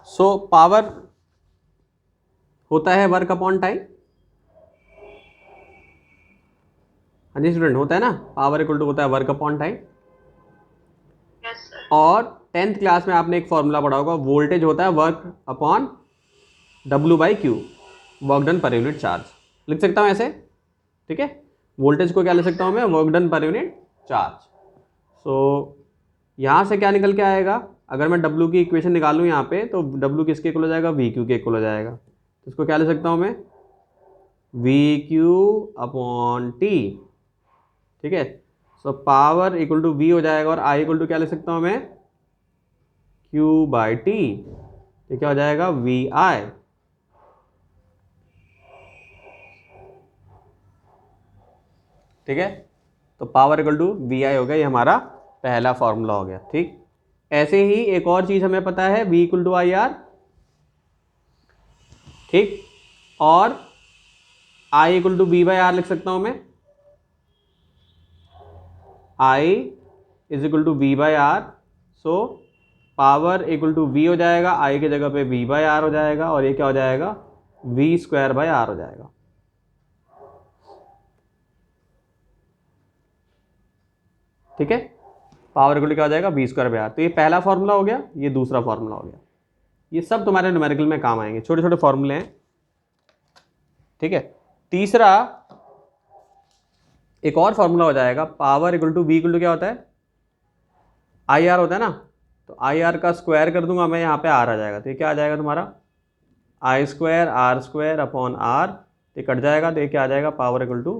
So power होता है work upon time. हाँ जी स्टूडेंट, होता है ना, पावर इक्वल टू होता है वर्क अपॉन टाइम। और 10th क्लास में आपने एक फॉर्मूला पढ़ा होगा, वोल्टेज होता है work upon W/Q, work done पर यूनिट चार्ज। लिख सकता हूँ ऐसे, ठीक है। वोल्टेज को क्या लिख सकता हूँ मैं, वर्क डन पर यूनिट चार्ज। सो यहाँ से क्या निकल के आएगा, अगर मैं W की इक्वेशन निकालूँ यहाँ पे, तो W किसके इक्वल हो जाएगा, VQ के इक्वल हो जाएगा। तो इसको क्या लिख सकता हूँ मैं, VQ/T, ठीक है। So power equal to V हो जाएगा, और I इक्वल टू क्या लिख सकता हूँ मैं, Q/T। तो क्या हो जाएगा, VI। ठीक है, तो पावर इक्वल टू VI हो गया, ये हमारा पहला फॉर्मूला हो गया, ठीक। ऐसे ही एक और चीज हमें पता है, V इक्वल टू IR, ठीक। और I इक्वल टू V/R लिख सकता हूं मैं, I is equal to V/R। So power equal to V हो जाएगा, I की जगह पे V/R हो जाएगा, और ये क्या हो जाएगा, V²/R हो जाएगा। ठीक है, पावर इक्वल टू क्या हो जाएगा, V²/R। तो ये पहला फॉर्मूला हो गया, ये दूसरा फॉर्मूला हो गया। ये सब तुम्हारे न्यूमेरिकल में काम आएंगे, छोटे छोटे फॉर्मूले हैं, ठीक है। तीसरा एक और फॉर्मूला हो जाएगा, power equal to V equal to क्या होता है, IR होता है ना। तो IR का स्क्वायर कर दूंगा मैं, यहाँ पे R आ जाएगा। तो ये क्या आ जाएगा तुम्हारा, I²R² अपॉन R। ये कट जाएगा, तो ये क्या आ जाएगा, पावर इक्वल टू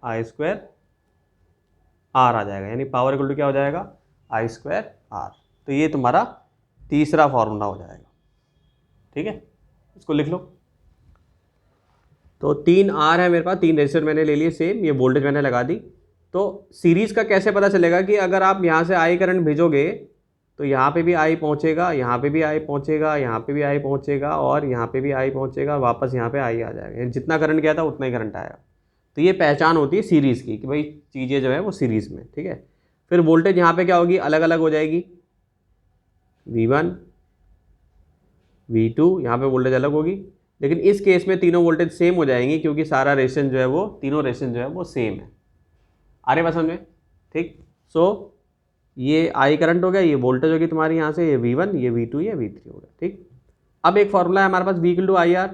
I²R आ जाएगा। यानी पावर इक्वल टू क्या हो जाएगा, I²R। तो ये तुम्हारा तीसरा फॉर्मूला हो जाएगा, ठीक है। इसको लिख लो। तो 3 R है मेरे पास, 3 रेजिस्टर मैंने ले लिए सेम, ये वोल्टेज मैंने लगा दी। तो सीरीज का कैसे पता चलेगा कि अगर आप यहाँ से I करंट भेजोगे तो यहाँ पे भी I पहुँचेगा, यहाँ पे भी I पहुँचेगा, यहाँ पे भी I पहुँचेगा, और यहाँ पे भी I पहुँचेगा, वापस यहाँ पे I आ जाएगा। जितना करंट गया था उतना ही करंट आएगा। तो ये पहचान होती है सीरीज़ की, कि भाई चीज़ें जो है वो सीरीज़ में, ठीक है। फिर वोल्टेज यहाँ पे क्या होगी, अलग अलग हो जाएगी, V1 V2, यहाँ पे वोल्टेज अलग होगी। लेकिन इस केस में तीनों वोल्टेज सेम हो जाएंगी, क्योंकि सारा रेजिस्टेंस जो है वो, तीनों रेजिस्टेंस जो है वो सेम है। आ रहे बात समझ में, ठीक। सो ये I करंट हो गया, ये वोल्टेज होगी तुम्हारी यहाँ से, ये V1, ये V2, ये V3 हो गया, ठीक। अब एक फॉर्मूला है हमारे पास, V इक्वल टू IR।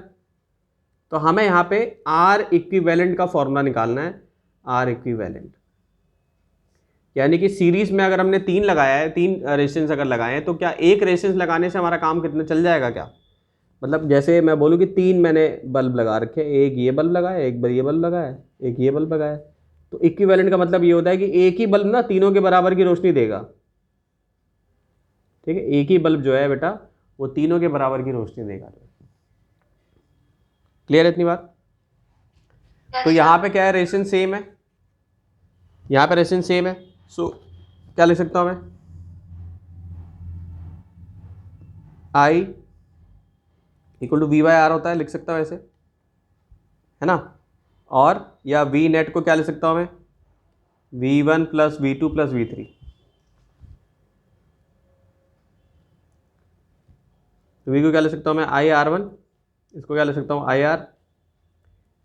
तो हमें यहाँ पे R इक्विवेलेंट का फॉर्मूला निकालना है, R इक्विवेलेंट। यानी कि सीरीज में अगर हमने 3 लगाया है, 3 रेजिस्टेंस अगर लगाए हैं, तो क्या एक रेजिस्टेंस लगाने से हमारा काम कितना चल जाएगा क्या। मतलब जैसे मैं बोलूँ कि 3 मैंने बल्ब लगा रखे, एक ये बल्ब लगाया, एक ये बल्ब लगाया, एक ये बल्ब लगाया। तो इक्विवेलेंट का मतलब ये होता है कि एक ही बल्ब ना तीनों के बराबर की रोशनी देगा, ठीक है। एक ही बल्ब जो है बेटा वो तीनों के बराबर की रोशनी देगा। क्लियर है इतनी बात। तो यहाँ पे क्या है, रेजिस्टेंस सेम है, यहाँ पे रेजिस्टेंस सेम है। सो क्या लिख सकता हूँ मैं, I इक्वल टू V/R होता है, लिख सकता हूँ ऐसे, है ना। और या V नेट को क्या लिख सकता हूँ मैं, V1 plus V2 plus V3। तो V को क्या लिख सकता हूँ मैं, IR1। इसको क्या लिख सकता हूँ, IR।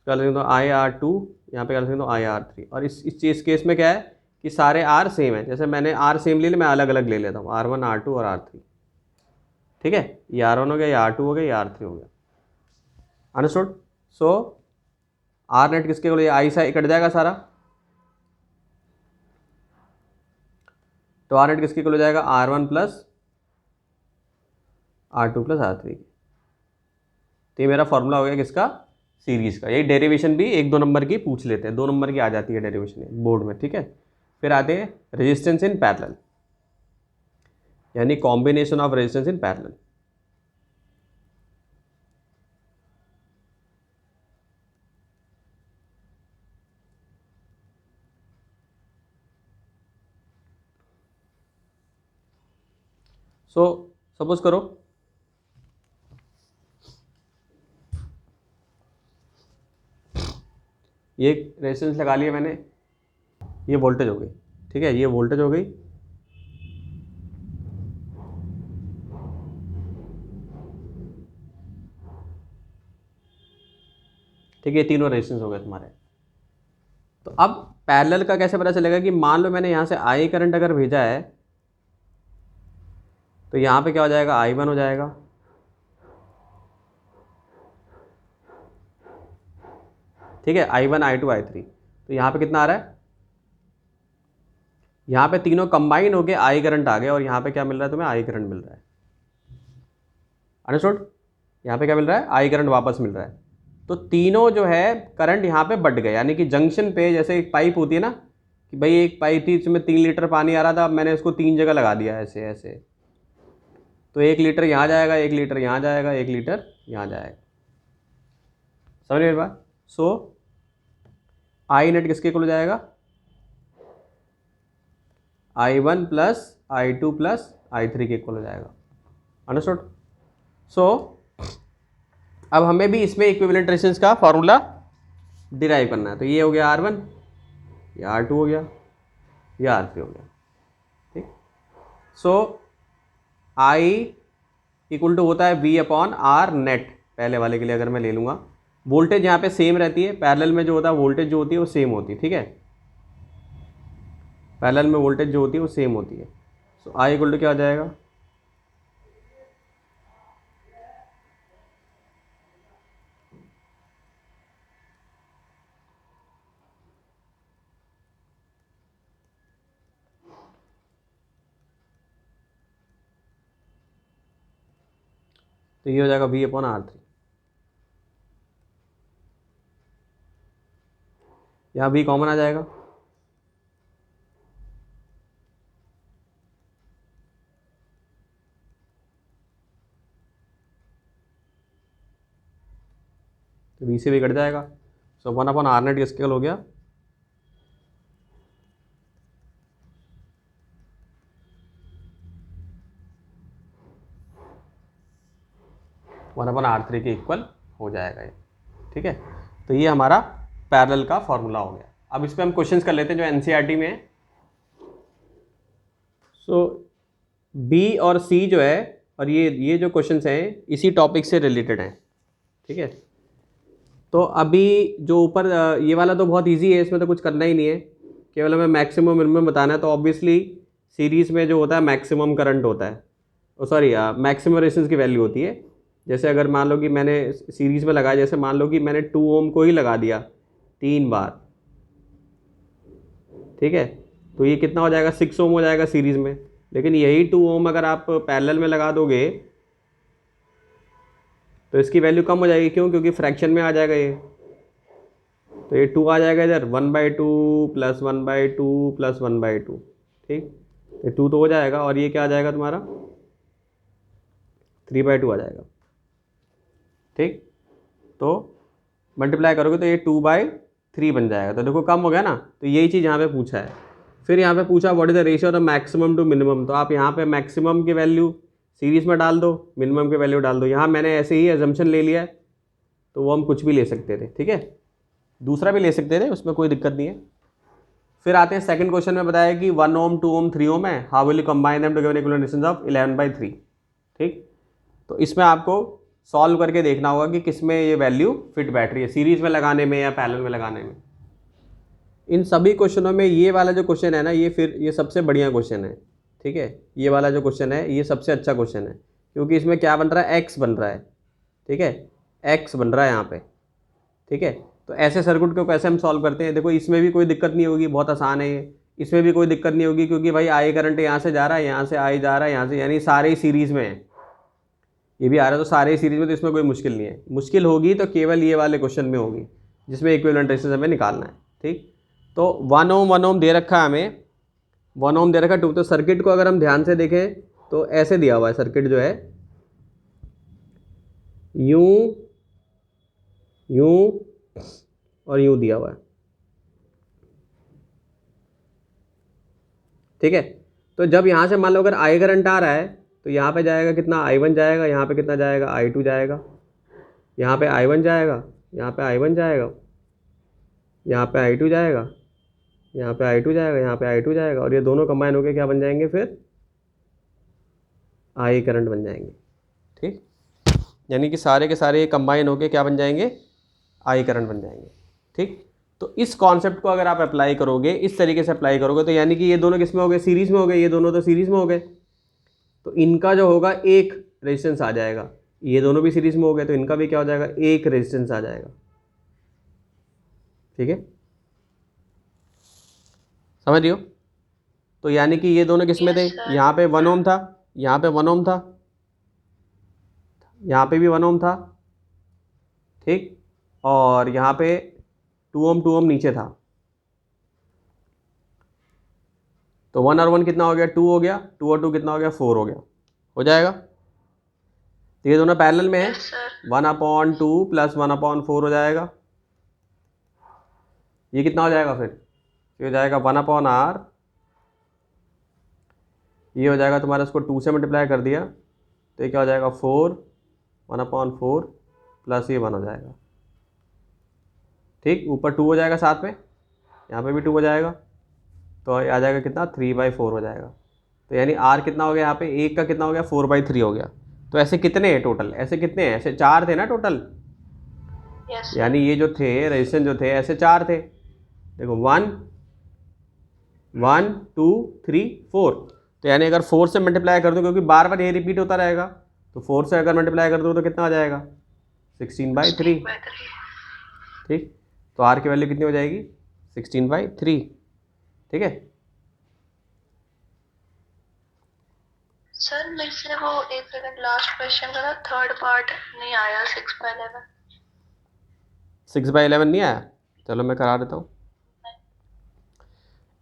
क्या लिख सकता हूँ, IR2। यहाँ पे क्या लिख सकता हूँ, IR3। और इस केस में क्या है कि सारे R सेम है। जैसे मैंने R सेम ले लिया, मैं अलग अलग ले लेता हूँ, R1 R2 और R3, ठीक है। ये R1 हो गया, ये R2 हो गया, ये R3 हो गया। अंडरस्टूड। सो R नेट किसके को, I से कट जाएगा सारा, तो R नेट किसके को जाएगा, R1 plus R2 plus R3। तो ये मेरा फॉर्मूला हो गया किसका, सीरीज का। यही डेरिवेशन भी 1-2 नंबर की पूछ लेते हैं, 2 नंबर की आ जाती है डेरिवेशन बोर्ड में, ठीक है। फिर आते हैं रेजिस्टेंस इन पैरेलल, यानी combination of resistance in parallel. So suppose करो ये रेजिस्टेंस लगा लिया मैंने, ये वोल्टेज हो गई, ठीक है, ये वोल्टेज हो गई। ठीक है, ये तीनों रेजिस्टेंस हो गए तुम्हारे। तो अब पैरेलल का कैसे पता चलेगा कि मान लो मैंने यहाँ से आई करंट अगर भेजा है तो यहाँ पे क्या हो जाएगा, I1 हो जाएगा, ठीक है, I1 I2 I3। तो यहाँ पे कितना आ रहा है, यहाँ पे तीनों कंबाइन होके आई करंट आ गए और यहाँ पे क्या मिल रहा है तुम्हें, आई करंट मिल रहा है। अंडरस्टूड? यहाँ पे क्या मिल रहा है, आई करंट वापस मिल रहा है। तो तीनों जो है करंट यहाँ पे बढ़ गए, यानी कि जंक्शन पे जैसे एक पाइप होती है ना कि भाई एक पाइप थी इसमें 3 लीटर पानी आ रहा था, अब मैंने उसको 3 जगह लगा दिया ऐसे ऐसे, तो 1 लीटर यहाँ जाएगा, 1 लीटर यहाँ जाएगा, 1 लीटर यहाँ जाएगा। समझ मेरी बात? सो आई नेट किसके इक्वल हो जाएगा, I1 plus I2 plus I3 के इक्वल हो जाएगा। अंडरस्टूड? सो अब हमें भी इसमें इक्विवेलेंट रेजिस्टेंस का फॉर्मूला डिराइव करना है। तो ये हो गया R1, ये R2 हो गया, ये R3 हो गया, ठीक। सो I इक्वल टू होता है V अपॉन R नेट। पहले वाले के लिए अगर मैं ले लूँगा, वोल्टेज यहाँ पे सेम रहती है, पैरेलल में जो होता है वोल्टेज जो होती है वो सेम होती है, ठीक है, पैरेलल में वोल्टेज जो होती है वो सेम होती है। सो I इक्वल टू क्या हो जाएगा, तो ये हो जाएगा V अपॉन R3। यहाँ V कॉमन आ जाएगा, तो V से भी कट जाएगा। सो 1 अपॉन R नेट किसके इक्वल हो गया, वन अपॉन R3 के इक्वल हो जाएगा ये, ठीक है। तो ये हमारा पैरेलल का फॉर्मूला हो गया। अब इस पे हम क्वेश्चंस कर लेते हैं जो एनसीईआरटी में है। सो बी और सी जो है, और ये जो क्वेश्चंस हैं इसी टॉपिक से रिलेटेड हैं, ठीक है। तो अभी जो ऊपर ये वाला तो बहुत इजी है, इसमें तो कुछ करना ही नहीं है, केवल हमें मैक्सिमम मिनिमम बताना है। तो ऑब्वियसली सीरीज़ में जो होता है मैक्सिमम करंट होता है, सॉरी मैक्सिमम रेजिस्टेंस की वैल्यू होती है। जैसे अगर मान लो कि मैंने सीरीज़ में लगाया, जैसे मान लो कि मैंने 2 ओम को ही लगा दिया 3 बार, ठीक है, तो ये कितना हो जाएगा, 6 ओम हो जाएगा सीरीज़ में। लेकिन यही 2 ओम अगर आप पैरेलल में लगा दोगे तो इसकी वैल्यू कम हो जाएगी। क्यों? क्योंकि फ्रैक्शन में आ जाएगा ये, तो ये 2 आ जाएगा इधर, 1/2 प्लस 1/2 प्लस 1/2, ठीक, ये 2 तो हो जाएगा, और ये क्या आ जाएगा तुम्हारा 3/2 आ जाएगा, ठीक। तो मल्टीप्लाई करोगे तो ये 2/3 बन जाएगा। तो देखो कम हो गया ना, तो यही चीज़ यहाँ पे पूछा है। फिर यहाँ पे पूछा what is the ratio of the maximum to minimum, तो आप यहाँ पे मैक्सिमम की वैल्यू सीरीज़ में डाल दो, मिनिमम की वैल्यू डाल दो। यहाँ मैंने ऐसे ही एजम्पशन ले लिया है, तो वो हम कुछ भी ले सकते थे, ठीक है, दूसरा भी ले सकते थे, उसमें कोई दिक्कत नहीं है। फिर आते हैं सेकंड क्वेश्चन में बताया कि 1 ओम 2 ओम 3 ओम है, how will you combine them to give an equivalent resistance of 11/3, ठीक। तो इसमें आपको सॉल्व करके देखना होगा कि किसमें ये वैल्यू फिट बैठ रही है, सीरीज में लगाने में या पैरेलल में लगाने में। इन सभी क्वेश्चनों में ये वाला जो क्वेश्चन है ना, ये सबसे बढ़िया क्वेश्चन है, ठीक है। ये वाला जो क्वेश्चन है ये सबसे अच्छा क्वेश्चन है, क्योंकि इसमें क्या बन रहा है, एक्स बन रहा है, ठीक है, एक्स बन रहा है यहाँ पे, ठीक है। तो ऐसे सर्किट को कैसे हम सॉल्व करते हैं, देखो इसमें भी कोई दिक्कत नहीं होगी, बहुत आसान है ये। इसमें भी कोई दिक्कत नहीं होगी, क्योंकि भाई आई करंट यहाँ से जा रहा है, यहाँ से आई जा रहा है, यहाँ से, यानी सारे ही सीरीज़ में है, ये भी आ रहा है, तो सारे ही सीरीज़ में, तो इसमें कोई मुश्किल नहीं है। मुश्किल होगी तो केवल ये वाले क्वेश्चन में होगी, जिसमें इक्विवेलेंट रेजिस्टेंस हमें निकालना है, ठीक। तो 1 ओम दे रखा है हमें, 1 ओम दे रखा है 2। तो सर्किट को अगर हम ध्यान से देखें तो ऐसे दिया हुआ है सर्किट जो है, यूं यूं और यूं दिया हुआ है, ठीक है। तो जब यहाँ से मान लो अगर आई करंट आ रहा है तो यहाँ पे जाएगा कितना, I1 जाएगा, यहाँ पे कितना जाएगा, I2 जाएगा, यहाँ पे I1 जाएगा, यहाँ पे I1 जाएगा, यहाँ पे I2 जाएगा, यहाँ पे I2 जाएगा, यहाँ पे I2 जाएगा, और ये दोनों कंबाइन होकर क्या बन जाएंगे, फिर आई करंट बन जाएंगे, ठीक। यानी कि सारे के सारे कंबाइन होकर क्या बन जाएंगे, आई करंट बन जाएंगे। ठीक, तो इस कॉन्सेप्ट को अगर आप अप्लाई करोगे, इस तरीके से अप्लाई करोगे, तो यानी कि ये दोनों किस में हो गए, सीरीज में हो गए, ये दोनों तो सीरीज में हो गए, तो इनका जो होगा एक रेजिस्टेंस आ जाएगा। ये दोनों भी सीरीज में हो गए तो इनका भी क्या हो जाएगा, एक रेजिस्टेंस आ जाएगा। ठीक है, समझ रही हो? तो यानी कि ये दोनों किस में थे, यहाँ पे 1 ओम था, यहाँ पे 1 ओम था, यहाँ पे भी 1 ओम था, ठीक, और यहाँ पे 2 ओम नीचे था। तो 1 और 1 कितना हो गया, 2 हो गया, 2 और 2 कितना हो गया, 4 हो गया, हो जाएगा। तो ये दोनों पैरेलल में है, 1/2 प्लस 1/4 हो जाएगा। ये कितना हो जाएगा फिर, ये हो जाएगा 1/r, ये हो जाएगा तुम्हारा, इसको 2 से मल्टीप्लाई कर दिया तो ये क्या हो जाएगा, 4, 1/4 प्लस ये 1 हो जाएगा। ठीक, ऊपर 2 हो जाएगा साथ में, यहाँ पे भी 2 हो जाएगा, तो आ जाएगा कितना, 3/4 हो जाएगा। तो यानी r कितना हो गया, यहाँ पे एक का कितना हो गया, 4/3 हो गया। तो ऐसे कितने हैं टोटल, ऐसे कितने हैं, ऐसे 4 थे ना टोटल। yes, यानी ये जो थे रेजिस्टेंस जो थे ऐसे 4 थे। देखो 1 1 2 3 4, तो यानी अगर 4 से मल्टीप्लाई कर दो, क्योंकि बार बार ये रिपीट होता रहेगा, तो 4 से अगर मल्टीप्लाई कर दो तो कितना आ जाएगा, 16/3। ठीक, तो r की वैल्यू कितनी हो जाएगी, 16/3। ठीक है, सर मेरे से वो एक सेकंड लास्ट क्वेश्चन का ना थर्ड पार्ट नहीं आया, 6/11। 6/11 नहीं आया, चलो मैं करा देता हूँ।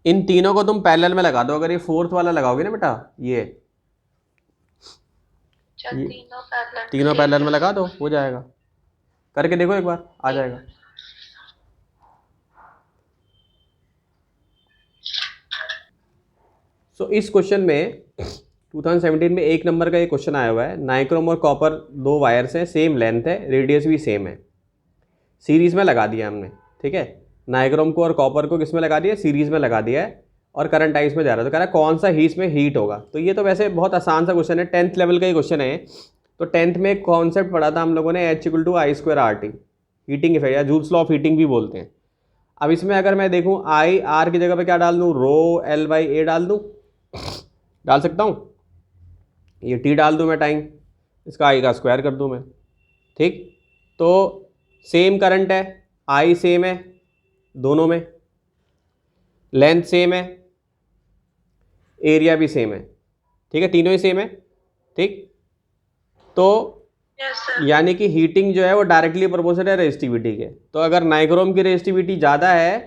इन तीनों को तुम पैरेलल में लगा दो। अगर ये फोर्थ वाला लगाओगे ना बेटा, ये तीनों पैरेलल में लगा दो, हो जाएगा। करके देखो एक बार, आ जाएगा। सो इस क्वेश्चन में 2017 में 1 नंबर का ये क्वेश्चन आया हुआ है। नाइक्रोम और कॉपर 2 वायर्स हैं, सेम लेंथ है, रेडियस भी सेम है, सीरीज में लगा दिया हमने। ठीक है, नाइक्रोम को और कॉपर को किस में लगा दिया, सीरीज में लगा दिया है, और करंट आई में जा रहा है। तो कह रहा है कौन सा हीट में हीट होगा। तो ये तो वैसे बहुत आसान सा क्वेश्चन है, 10th लेवल का ही क्वेश्चन है। तो 10th में एक कॉन्सेप्ट पढ़ा था हम लोगों ने, H = I²RT, हीटिंग इफेक्ट या जूल्स लॉ ऑफ हीटिंग भी बोलते हैं। अब इसमें अगर मैं देखूं, आई आर की जगह पे क्या डाल दूं, ρL/A डाल दूं, डाल सकता हूं। ये T डाल दूं मैं टाइम, इसका आई का स्क्वायर कर दूं मैं। ठीक, तो सेम करंट है, आई सेम है दोनों में, लेंथ सेम है, एरिया भी सेम है। ठीक है, तीनों ही सेम है। ठीक, तो यानी कि हीटिंग जो है वो डायरेक्टली प्रोपोर्शनल है रेजिस्टिविटी के। तो अगर नाइक्रोम की रेजिस्टिविटी ज़्यादा है,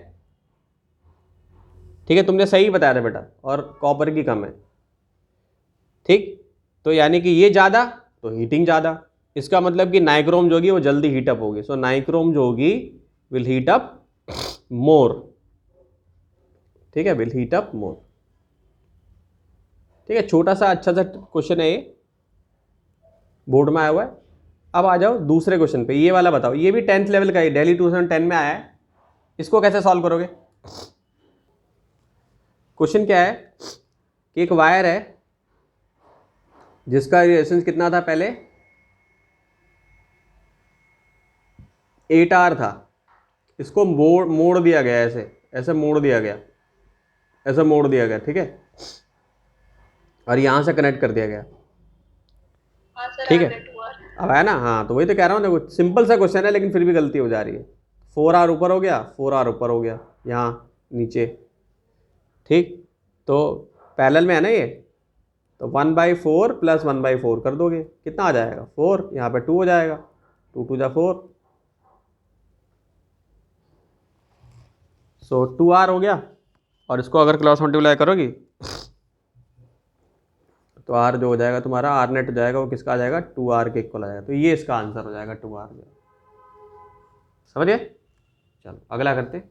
ठीक है, तुमने सही बताया था बेटा, और कॉपर की कम है। ठीक, तो यानी कि ये ज़्यादा तो हीटिंग ज़्यादा, इसका मतलब कि नाइक्रोम जो होगी वो जल्दी हीटअप होगी। सो नाइक्रोम जो होगी विल हीट अप मोर। ठीक है, विल हीट अप मोर। ठीक है, छोटा सा अच्छा सा क्वेश्चन है ये, बोर्ड में आया हुआ है। अब आ जाओ दूसरे क्वेश्चन पे, ये वाला बताओ। ये भी 10th लेवल का ही, दिल्ली 2010 में आया है। इसको कैसे सॉल्व करोगे? क्वेश्चन क्या है कि एक वायर है जिसका रेजिस्टेंस कितना था पहले, 8R था। इसको मोड़ दिया गया, ऐसे ऐसे मोड़ दिया गया, ऐसे मोड़ दिया गया। ठीक है, और यहां से कनेक्ट कर दिया गया। ठीक है, अब है ना, हाँ, तो वही तो कह रहा हूँ। देखो सिंपल सा क्वेश्चन है, लेकिन फिर भी गलती हो जा रही है। 4R ऊपर हो गया, 4R ऊपर हो गया यहाँ नीचे। ठीक, तो पैरेलल में है ना ये, तो 1/4 प्लस 1/4 कर दोगे, कितना आ जाएगा, 4। यहाँ पे 2 हो जाएगा, 2 2 जा 4। सो 2R हो गया, और इसको अगर क्रॉस मल्टीप्लाई करोगी तो R जो हो जाएगा तुम्हारा, R नेट हो जाएगा, वो किसका आ जाएगा, 2R के इक्वल आ जाएगा। तो ये इसका आंसर हो जाएगा, 2R। समझिए? चलो अगला करते हैं।